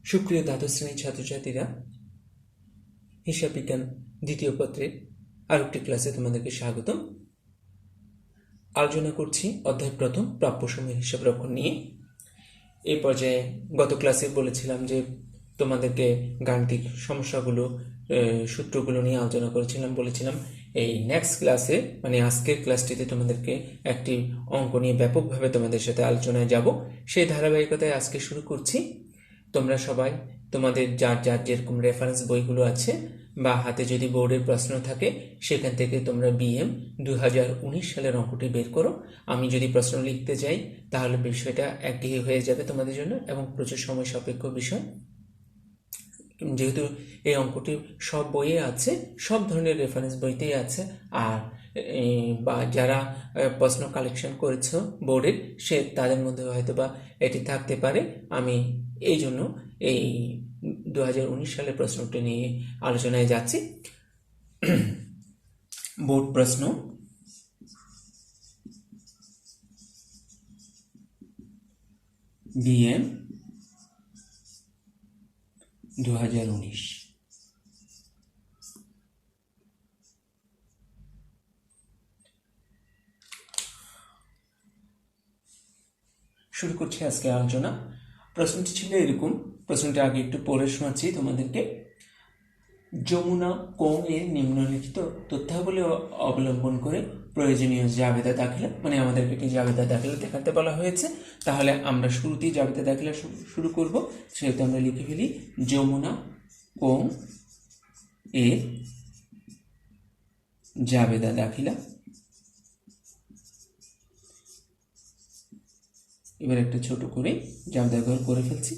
সুপ্রিয় দ্বাদশ শ্রেণীর ছাত্রছাত্রীরা, হিসাব বিজ্ঞান দ্বিতীয় পত্রের আরেকটি ক্লাসে তোমাদেরকে স্বাগতম। আলোচনা করছি অধ্যায় প্রথম প্রাপ্য সময় হিসাব রক্ষণ নিয়ে। এই পর্যায়ে গত ক্লাসে বলেছিলাম যে তোমাদেরকে গাণিতিক সমস্যাগুলো, সূত্রগুলো নিয়ে আলোচনা করেছিলাম। বলেছিলাম এই নেক্সট ক্লাসে, মানে আজকের ক্লাসটিতে তোমাদেরকে একটি অঙ্ক নিয়ে ব্যাপকভাবে তোমাদের সাথে আলোচনায় যাব। সেই ধারাবাহিকতায় আজকে শুরু করছি। তোমরা সবাই তোমাদের যার যার যেরকম রেফারেন্স বইগুলো আছে বা হাতে যদি বোর্ডের প্রশ্ন থাকে সেখান থেকে তোমরা বিএম 2019 সালের অঙ্কটি বের করো। আমি যদি প্রশ্ন লিখতে যাই তাহলে বিষয়টা একঘেয়ে হয়ে যাবে তোমাদের জন্য এবং প্রচুর সময় সাপেক্ষ বিষয়। যেহেতু এই অঙ্কটি সব বইয়ে আছে, সব ধরনের রেফারেন্স বইতেই আছে, আর বা যারা প্রশ্ন কালেকশন করেছো বোর্ডের সে তাদের মধ্যে হয়তো বা এটি থাকতে পারে। আমি এই জন্য এই 2019 সালের প্রশ্নটি নিয়ে আলোচনায় যাচ্ছি। বোর্ড প্রশ্ন, বিএম 2019। শুরু করছি আজকে আলোচনা। প্রশ্নটি ছিল এরকম, প্রশ্নটি আগে একটু পড়ে শোনাচ্ছি তোমাদেরকে। যমুনা কোং এর নিম্নলিখিত তথ্যাবলী অবলম্বন করে প্রয়োজনীয় জাবেদা দাখিলা, মানে আমাদেরকে একটি জাবেদা দাখিলা দেখাতে বলা হয়েছে। তাহলে আমরা শুরুতেই জাবেদা দাখিলা শুরু করব। সেহেতু আমরা লিখে ফেলি যমুনা কোং এর জাবেদা দাখিলা। এবার একটা ছোট করে জাবেদা ঘর করে ফেলছি।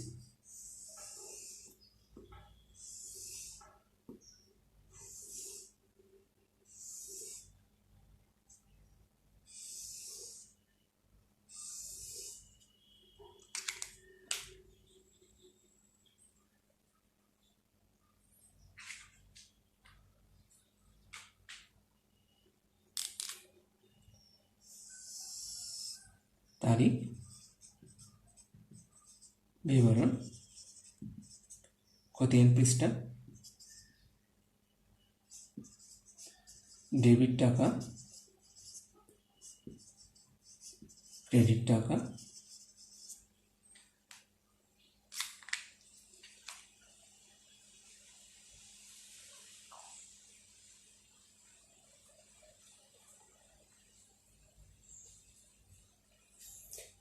তারিখ, বিবরণ, খতিয়ান পৃষ্ঠা, ডেবিট টাকা, ক্রেডিট টাকা,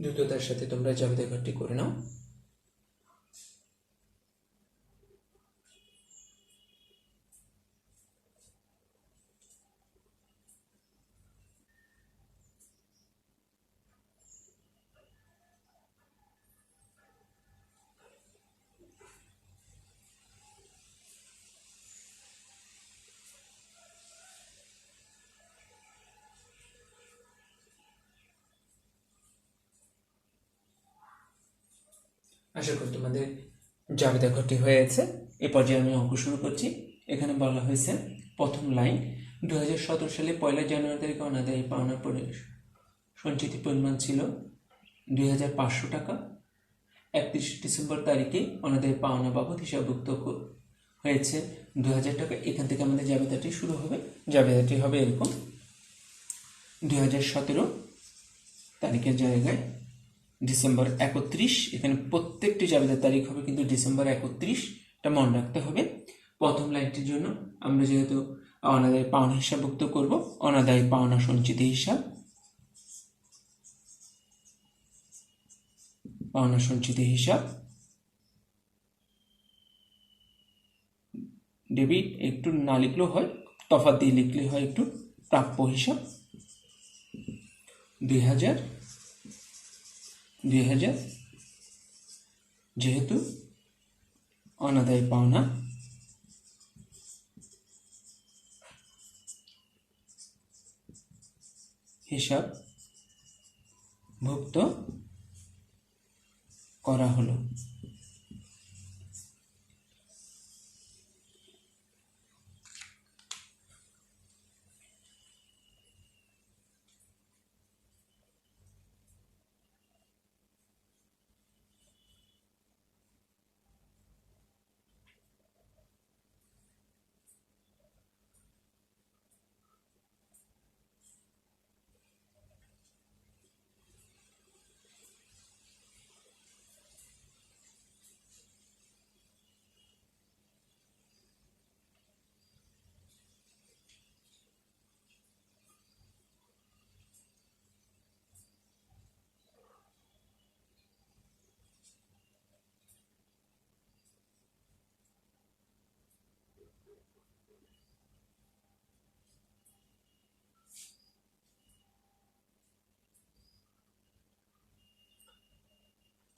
দ্রুততার সাথে তোমরা জাবেদা ঘরটি করে নাও। আশা করি তোমাদের জাবেদা ঘরটি হয়েছে। এ পর্যায়ে আমি অঙ্ক শুরু করছি। এখানে বলা হয়েছে প্রথম লাইন, 2017 সালে 1 জানুয়ারি তারিখে অনাদায়ী পাওনা সঞ্চিত পরিমাণ ছিল 2500 টাকা। 31 ডিসেম্বর তারিখে অনাদায়ী পাওনা বাবদ হিসাবভুক্ত হয়েছে 2000 টাকা। এখান থেকে আমাদের জাবেদাটি শুরু হবে। জাবেদাটি হবে এরকম, 2017 তারিখের জায়গায় ডিসেম্বর 31। এখানে প্রত্যেকটি জাবেদার তারিখ হবে কিন্তু ডিসেম্বর 31, এটা মনে রাখতে হবে। প্রথম লাইনটির জন্য আমরা যেহেতু অনাদায়ী পাওনা হিসাবভুক্ত করব, অনাদায়ী পাওনা সঞ্চিত হিসাব, পাওনা সঞ্চিত হিসাব, ডেবিট একটু না লিখলেও হয়, তফাৎ দিয়ে লিখলে হয় একটু, প্রাপ্য হিসাব 2000 যেহেতু অনাদায়ী পাওনা হিসাব ভুক্ত করা হলো।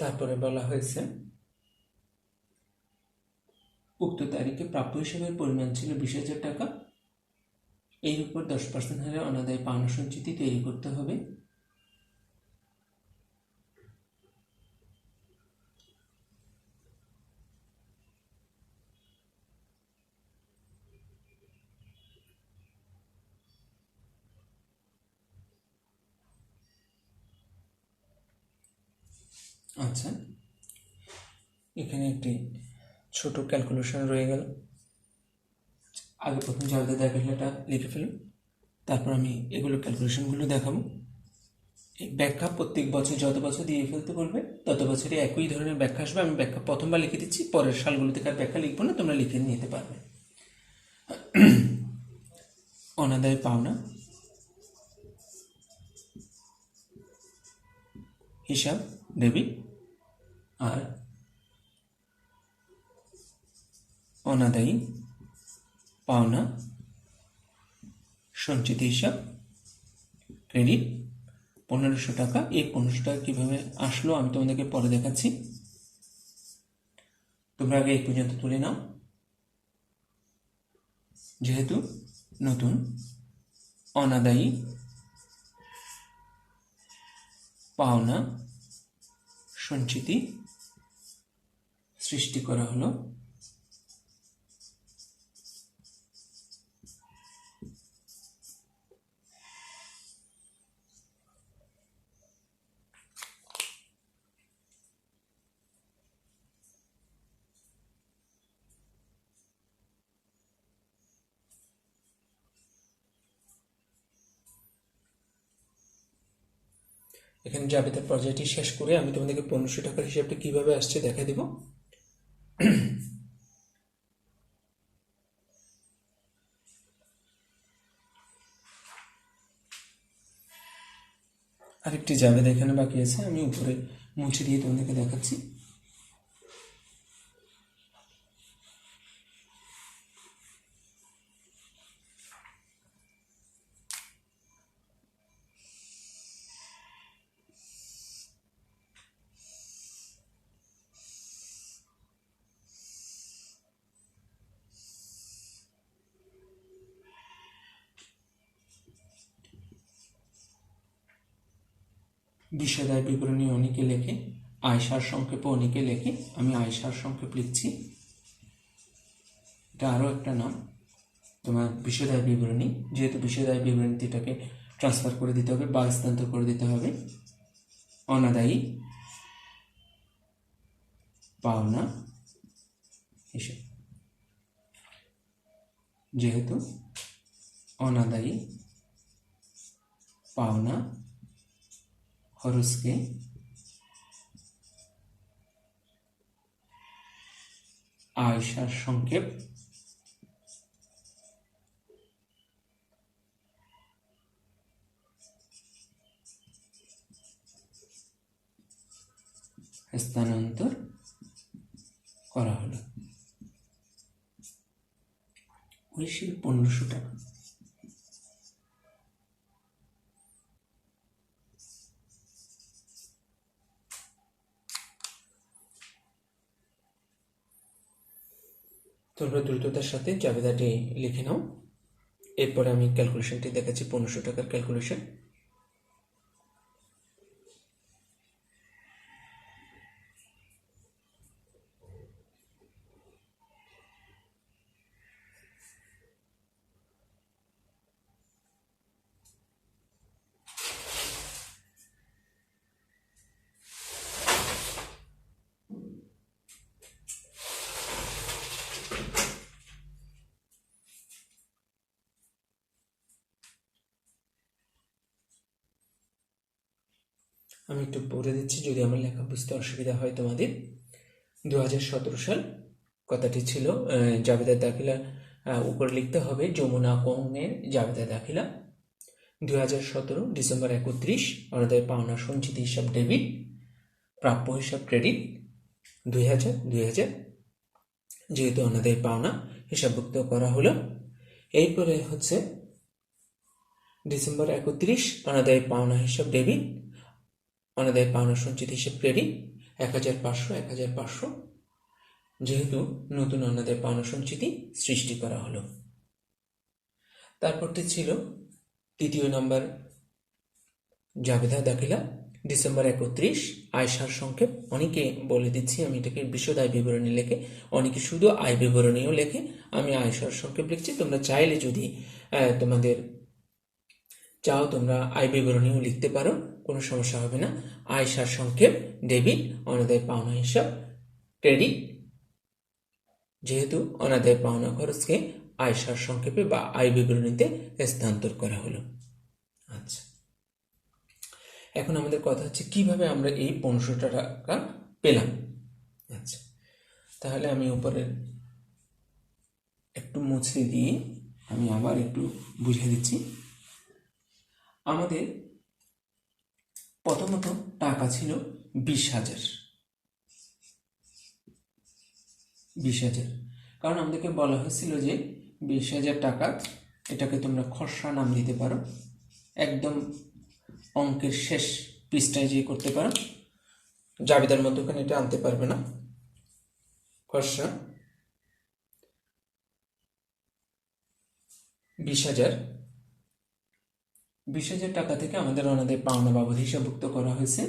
তারপরে বলা হয়েছে উক্ত তারিখে প্রাপ্য হিসেবের পরিমাণ ছিল 20,000 টাকা, এর উপর 10% হারে অনাদায়ী পাওনা সঞ্চিতি তৈরি করতে হবে। আচ্ছা, এখানে একটি ছোট ক্যালকুলেশন রয়ে গেল। আগে প্রথম জাবেদা দাখিলাটা লিখে ফেলুন, তারপর আমি এগুলো ক্যালকুলেশনগুলো দেখাবো। এই ব্যাখ্যা প্রত্যেক বছর যত বছর দিয়ে ফেলতে বলবে তত বছরই একই ধরনের ব্যাখ্যা আসবে। আমি ব্যাখ্যা প্রথমবার লিখে দিচ্ছি, পরের সালগুলো থেকে আর ব্যাখ্যা লিখবো না, তোমরা লিখে নিতে পারবে। অনাদায় পাওনা হিসাব ডেবিট আর অনাদায়ী পাওনা সঞ্চিত হিসাব ক্রেডিট 1500 টাকা। এই 1500 টাকা কীভাবে আসলো আমি তোমাদেরকে পরে দেখাচ্ছি, তোমরা আগে এই পর্যন্ত তুলে নাও। যেহেতু নতুন অনাদায়ী পাওনা সঞ্চিতি সৃষ্টি করা হলো, এখানে জাবেদার পর্যায়টি শেষ করে আমি তোমাদেরকে 1500 টাকার হিসাবটা কিভাবে আসছে দেখা দিব। আরেকটি জাবেদা এখানে বাকি আছে, আমি উপরে মুছে দিয়ে তোমাদেরকে দেখাচ্ছি। বিষয়দায় বিবরণী অনেকে লেখে, আয়সার সংক্ষেপ অনেকে লেখে, আমি আয়সার সংক্ষেপ লিখছি। এটা আরও একটা নাম তোমার বিষয়দায় বিবরণী। যেহেতু বিষয়দায় বিবরণীটাকে ট্রান্সফার করে দিতে হবে বা স্থানান্তর করে দিতে হবে অনাদায়ী পাওনা হিসেবে। যেহেতু অনাদায়ী পাওনা খরচকে আয়সার সংক্ষেপ স্থানান্তর করা হলো। ওই সেই 1500 টাকা। তোমরা দ্রুততার সাথে জাবেদাটি লিখে নাও, এরপরে আমি ক্যালকুলেশনটি দেখাচ্ছি 1500 টাকার ক্যালকুলেশন। আমি একটু পড়ে দিচ্ছি যদি আমার লেখা বুঝতে অসুবিধা হয় তোমাদের। 2017 সাল কথাটি ছিল জাবেদার দাখিলা উপরে লিখতে হবে যমুনা কৌমের জাবেদা দাখিলা। 2017 ডিসেম্বর 31 অনাদায় পাওনা সঞ্চিত হিসাব ডেবিট, প্রাপ্য হিসাব ক্রেডিট। 2000 যেহেতু অনাদায় পাওনা হিসাবভুক্ত করা হলো। এরপরে হচ্ছে ডিসেম্বর 31 অনাদায় পাওনা হিসাব ডেবিট, অনাদায় পাওনা সঞ্চিত হিসাব ক্রেডিট। 1500, 1500, যেহেতু নতুন অনাদায় পাওনা সঞ্চিতি সৃষ্টি করা হলো। তারপরটি ছিল তৃতীয় নম্বর জাবেদা দাখিলা ডিসেম্বর 31, আয় সার সংক্ষেপ। অনেকে বলে দিচ্ছি আমি এটাকে বিশদ আয় বিবরণী লেখে, অনেকে শুধু আয় বিবরণীও লেখে, আমি আয় সার সংক্ষেপ লিখছি। তোমরা চাইলে যদি তোমাদের চাও তোমরা আয় বিবরণীও লিখতে পারো, কোনো সমস্যা হবে না। আয় সার সংক্ষেপ, ডেবিট অনাদায় পাওনা হিসাব, ক্রেডিট, যেহেতু অনাদায় পাওনা খরচকে আয় সার সংক্ষেপে বা আয় বিবরণীতে স্থানান্তর করা হলো। আচ্ছা, এখন আমাদের কথা হচ্ছে কিভাবে আমরা এই 1500 টাকা পেলাম। আচ্ছা, তাহলে আমি উপরের একটু মুছে দিয়ে আমি আবার একটু বুঝিয়ে দিচ্ছি। আমাদের প্রথমত টাকা ছিল 20,000, কারণ আমাদেরকে বলা হয়েছিল যে 20,000 টাকা, এটাকে তোমরা খসড়া নাম দিতে পারো, একদম অঙ্কের শেষ পৃষ্ঠায় যে করতে পারো, জাবেদার মধ্যখানে এটা আনতে পারবে না। খসড়া 20,000 টাকা থেকে আমাদের অনাদায় পাওনা বাবদ হিসাবভুক্ত করা হয়েছে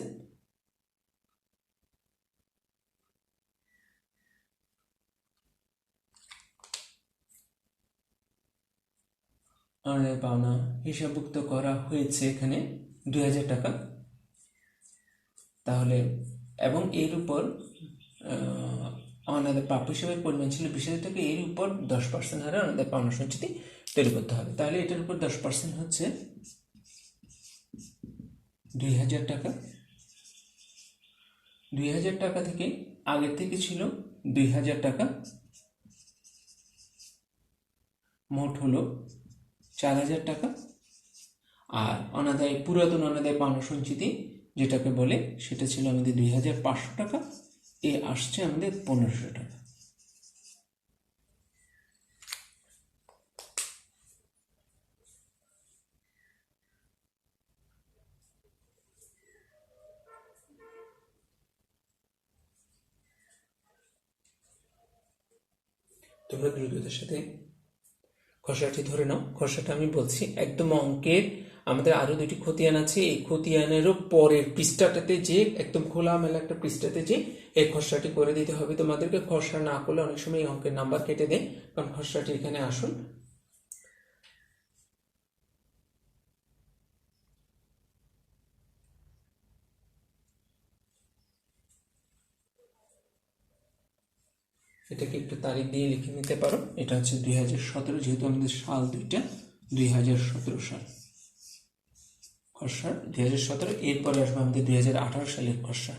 অনাদায় পাওনা হিসাবভুক্ত করা হয়েছে এখানে 2,000 টাকা। তাহলে এবং এর উপর অনাদায় প্রাপ্য হিসাবের পরিমাণ ছিল 20,000 টাকা, এর উপর 10% হারে অনাদায় পাওনা সঞ্চিতি তৈরি করতে হবে। তাহলে এটার উপর 10% হচ্ছে 2,000 টাকা। 2,000 টাকা থেকে আগের থেকে ছিল 2,000 টাকা, মোট হলো 4,000 টাকা। আর অনাদায় পুরাতন অনাদায় পাওনা সঞ্চিতি যেটাকে বলে সেটা ছিল আমাদের 2,500 টাকা, এ আসছে আমাদের 1,500 টাকা। তোমরা দ্রুততার সাথে খসড়াটি ধরে নাও। খসড়াটা আমি বলছি একদম অঙ্কের, আমাদের আরো দুটি খতিয়ান আছে, এই খতিয়ানেরও পরের পৃষ্ঠাটাতে যে একদম খোলামেলা একটা পৃষ্ঠাতে যে এই খসড়াটি করে দিতে হবে তোমাদেরকে। খসড়া না করলে অনেক সময় এই অঙ্কের নাম্বার কেটে দেয়, কারণ খসড়াটি এখানে আসুন। এটাকে একটু তারিখ দিয়ে লিখে নিতে পারো। এটা হচ্ছে 2017, যেহেতু আমাদের সাল দুইটা, 2017 সাল খসড়া 2017। এরপরে আসবে আমাদের 2018 সালের খসড়া।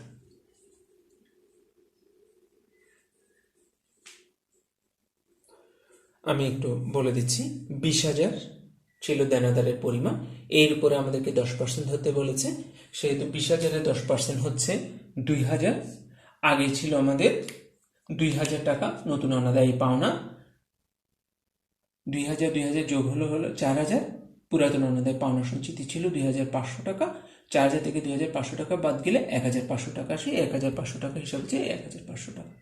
আমি একটু বলে দিচ্ছি, 20,000 ছিল দেনাদারের পরিমাণ, এর উপরে আমাদেরকে 10% ধরতে বলেছে, সেহেতু 20,000-এর 10% হচ্ছে 2,000। আগে ছিল আমাদের 2,000 টাকা নতুন অনাদায়ী পাওনা, 2,000 যোগ হলো 4,000। পুরাতন অনাদায় পাওনা সঞ্চিতি ছিল 2,500 টাকা, 4,000 থেকে 2,500 টাকা বাদ গেলে 1,500 টাকা আসে। 1,500 টাকা হিসাব হচ্ছে 1,500 টাকা।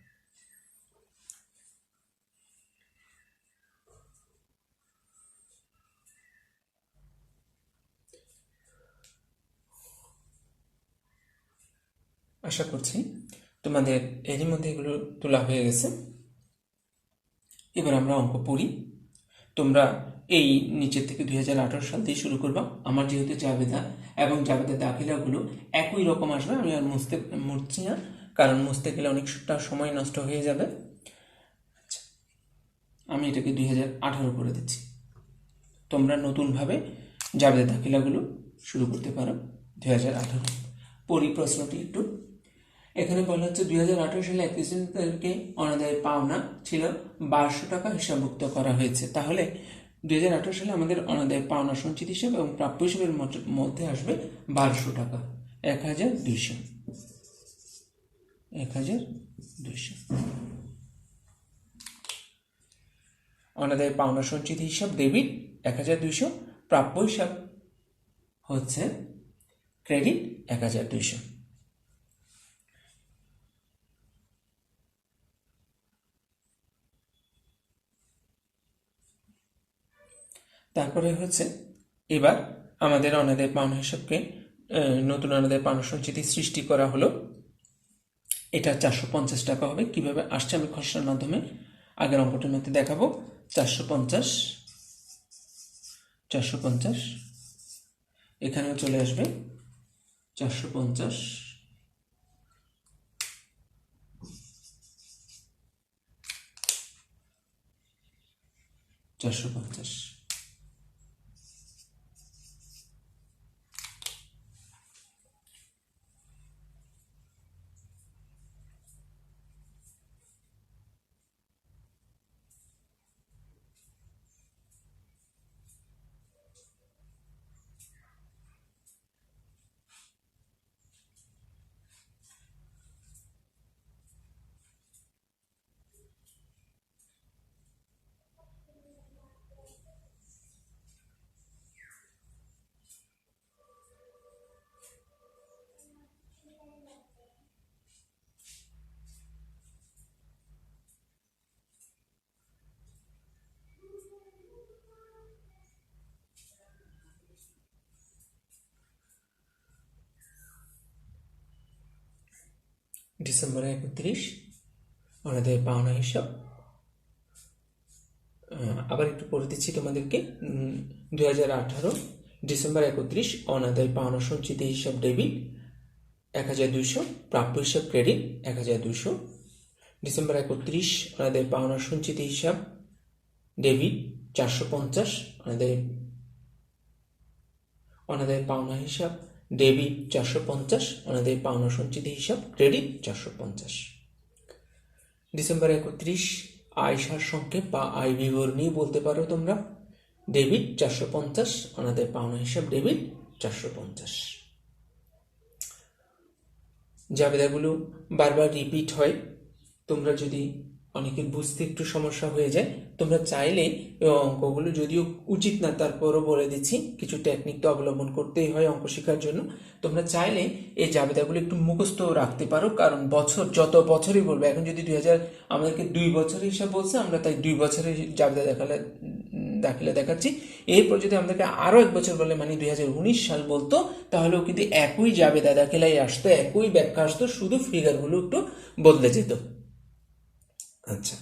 আশা করছি তোমাদের এরই মধ্যে এগুলো তোলা হয়ে গেছে। এবার আমরা অঙ্ক পড়ি। তোমরা এই নিচের থেকে 2018 সাল দিয়ে শুরু করবা। আমার যেহেতু জাবেদা এবং জাবেদা দাখিলাগুলো একই রকম আসবে, আমি আর মুছছি না, কারণ মুছতে গেলে অনেকটা সময় নষ্ট হয়ে যাবে। আচ্ছা, আমি এটাকে 2018 করে দিচ্ছি। তোমরা নতুনভাবে জাবেদা দাখিলাগুলো শুরু করতে পারো 2018। পরি প্রশ্নটি একটু। এখানে বলা হচ্ছে 2018 সালে 31 তারিখে অনাদায় পাওনা ছিল 1,200 টাকা হিসাবভুক্ত করা হয়েছে। তাহলে 2018 সালে আমাদের অনাদায় পাওনা সঞ্চিত হিসাব এবং প্রাপ্য হিসাবের মধ্যে আসবে 1,200 টাকা, 1,200। অনাদায় পাওনা সঞ্চিত হিসাব ডেবিট 1,200, প্রাপ্য হিসাব হচ্ছে ক্রেডিট 1,200। তারপরে হচ্ছে এবার আমাদের অনাদায় পাওনা হিসাবকে নতুন অনাদায় পাওনা সঞ্চিতি সৃষ্টি করা হলো। এটা 450 টাকা হবে। কিভাবে আসছে আমি খসড়ার মাধ্যমে আগের অঙ্কটার মধ্যে দেখাবো। 450 এখানেও চলে আসবে 450 450। ডিসেম্বর 31 অনাদায় পাওনা হিসাব। আবার একটু পড়ে দিচ্ছি তোমাদেরকে। 2018 ডিসেম্বর 31 অনাদায় পাওনা সঞ্চিতি হিসাব ডেবিট 1200, প্রাপ্য হিসাব ক্রেডিট 1200। ডিসেম্বর 31 অনাদায় পাওনা সঞ্চিতি হিসাব ডেবিট 450, অনাদায় পাওনা হিসাব ডেবিট 450, অনাদায় পাওনা সঞ্চিতি হিসাব ক্রেডিট 450। ডিসেম্বর 31 আয় সার সংক্ষেপ বা আয় বিবরণী বলতে পারো তোমরা, ডেবিট 450, অনাদায় পাওনা হিসাব ডেবিট 450। জাবেদাগুলো বারবার রিপিট হয়। তোমরা যদি অনেকের বুঝতে একটু সমস্যা হয়ে যায়, তোমরা চাইলে অঙ্কগুলো যদিও উচিত না তারপরও বলে দিচ্ছি, কিছু টেকনিক তো অবলম্বন করতেই হয় অঙ্ক শেখার জন্য। তোমরা চাইলে এই জাবেদাগুলো একটু মুখস্থ রাখতে পারো, কারণ বছর যত বছরই বলবে, এখন যদি 2000 আমাদেরকে 2 বছরের হিসাব বলছে, আমরা তাই 2 বছরের জাবেদা দাখিলা দেখাচ্ছি। এরপর যদি আমাদেরকে আরো 1 বছর বলে, মানে 2019 সাল বলতো, তাহলেও কিন্তু একই জাবেদা দাখিলাই আসতো, একই ব্যাখ্যা আসতো, শুধু ফিগারগুলো একটু বদলে যেত। আচ্ছা,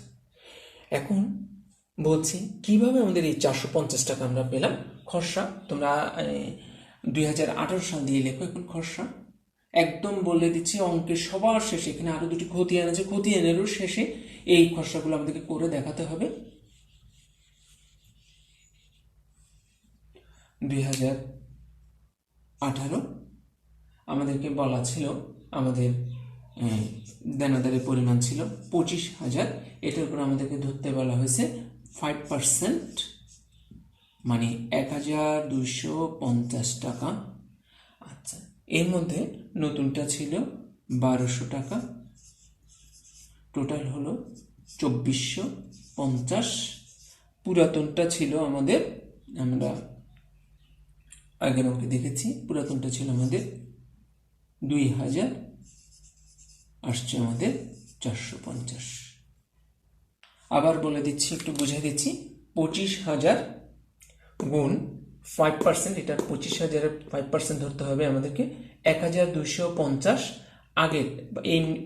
এখন বলছি কিভাবে আমাদের এই 450 টাকা আমরা পেলাম। খসড়া তোমরা 2018 সাল দিয়ে লেখো। এখন খসড়া একদম বলে দিচ্ছি, অঙ্কের সবার শেষে এখানে আরো দুটি খতিয়ান আছে, খতিয়ানেরও শেষে এই খসড়াগুলো আমাদেরকে করে দেখাতে হবে। 2018 আমাদেরকে বলা ছিল, আমাদের দেনাদারের পরিমাণ ছিল 25,000। এটার উপর আমাদেরকে ধরতে বলা হয়েছে 5%, মানে 1250 টাকা। আচ্ছা, এর মধ্যে নতুনটা ছিল 1200 টাকা, টোটাল হলো 2450। পুরাতনটা ছিল আমাদের, আমরা আগের অঙ্কে দেখেছি, পুরাতনটা ছিল আমাদের 2000, আসছে আমাদের 450। আবার বলে দিচ্ছি, একটু বুঝে দিচ্ছি। 25,000 গুণ 5%, এটা 25,000-এর 5% ধরতে হবে আমাদেরকে। 1250 আগের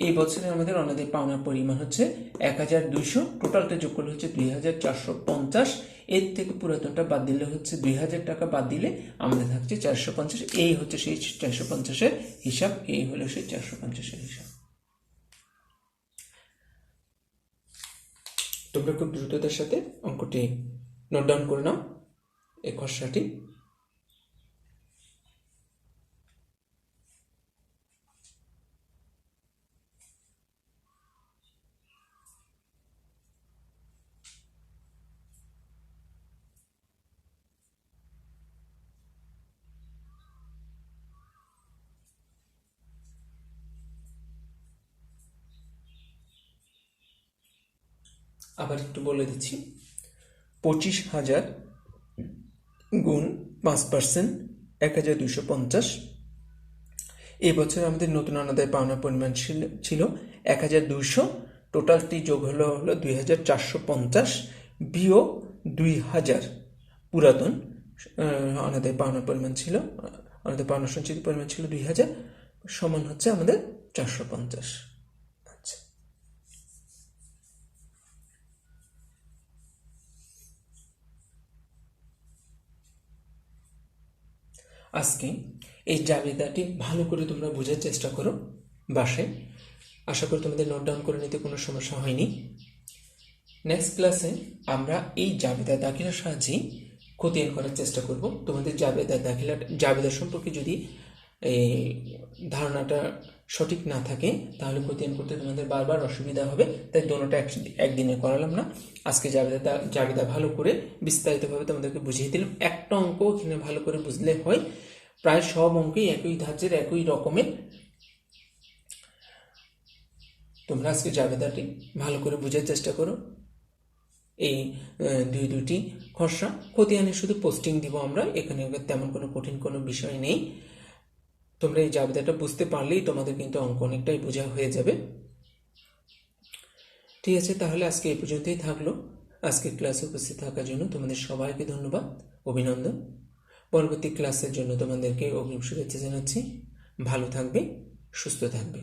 এই বছরে আমাদের অনাদায় পাওনার পরিমাণ হচ্ছে 1200, টোটালটা যোগ করলে হচ্ছে 2450। এর থেকে পুরাতনটা বাদ দিলে হচ্ছে 2000 টাকা বাদ দিলে আমাদের থাকছে 450। এই হচ্ছে সেই 450-এর হিসাব, এই হলো সেই 450-এর হিসাব। তোমরা খুব দ্রুততার সাথে অঙ্কটি নোট ডাউন করে নাও, এই খসড়াটি। আবার একটু বলে দিচ্ছি, 25,000 গুণ 5%, 1250। এই বছর আমাদের নতুন অনাদায় পাওনার পরিমাণ ছিল 1200, টোটালটি যোগ হলো 2450 বিয়োগ 2000, পুরাতন অনাদায় পাওনার পরিমাণ ছিল, অনাদায় পাওনা সঞ্চিত পরিমাণ ছিল 2000, সমান হচ্ছে আমাদের 450। আচ্ছা, আজকে এই জাবেদাটি ভালো করে তোমরা বোঝার চেষ্টা করো বাসায়। আশা করি তোমাদের নোট ডাউন করে নিতে কোনো সমস্যা হয়নি। নেক্সট ক্লাসে আমরা এই জাবেদা দাখিলার সাহায্যে খতিয়ান করার চেষ্টা করব। তোমাদের জাবেদা সম্পর্কে যদি এই ধারণাটা সঠিক না থাকে তাহলে খতিয়ান করতে তোমাদের বারবার অসুবিধা হবে, তাই দোনোটা একদিনে করালাম না। আজকে জাবেদা ভালো করে বিস্তারিতভাবে তোমাদেরকে বুঝিয়ে দিলাম। একটা অঙ্ক এখানে ভালো করে বুঝলে হয়, প্রায় সব অঙ্কই একই ধাঁচের একই রকমের। তোমরা আজকে জাবেদাটি ভালো করে বোঝার চেষ্টা করো। এই দুইটি খসড়া খতিয়ানে শুধু পোস্টিং দিব আমরা, এখানে তেমন কোনো কঠিন কোনো বিষয় নেই। তোমরা এই জাবেদাটা বুঝতে পারলেই তোমাদের কিন্তু অঙ্ক অনেকটাই বোঝা হয়ে যাবে। ঠিক আছে, তাহলে আজকে এই পর্যন্তই থাকলো। আজকে ক্লাসে উপস্থিত থাকার জন্য তোমাদের সবাইকে ধন্যবাদ, অভিনন্দন। পরবর্তী ক্লাসের জন্য তোমাদেরকে অগ্রিম শুভেচ্ছা জানাচ্ছি। ভালো থাকবে, সুস্থ থাকবে।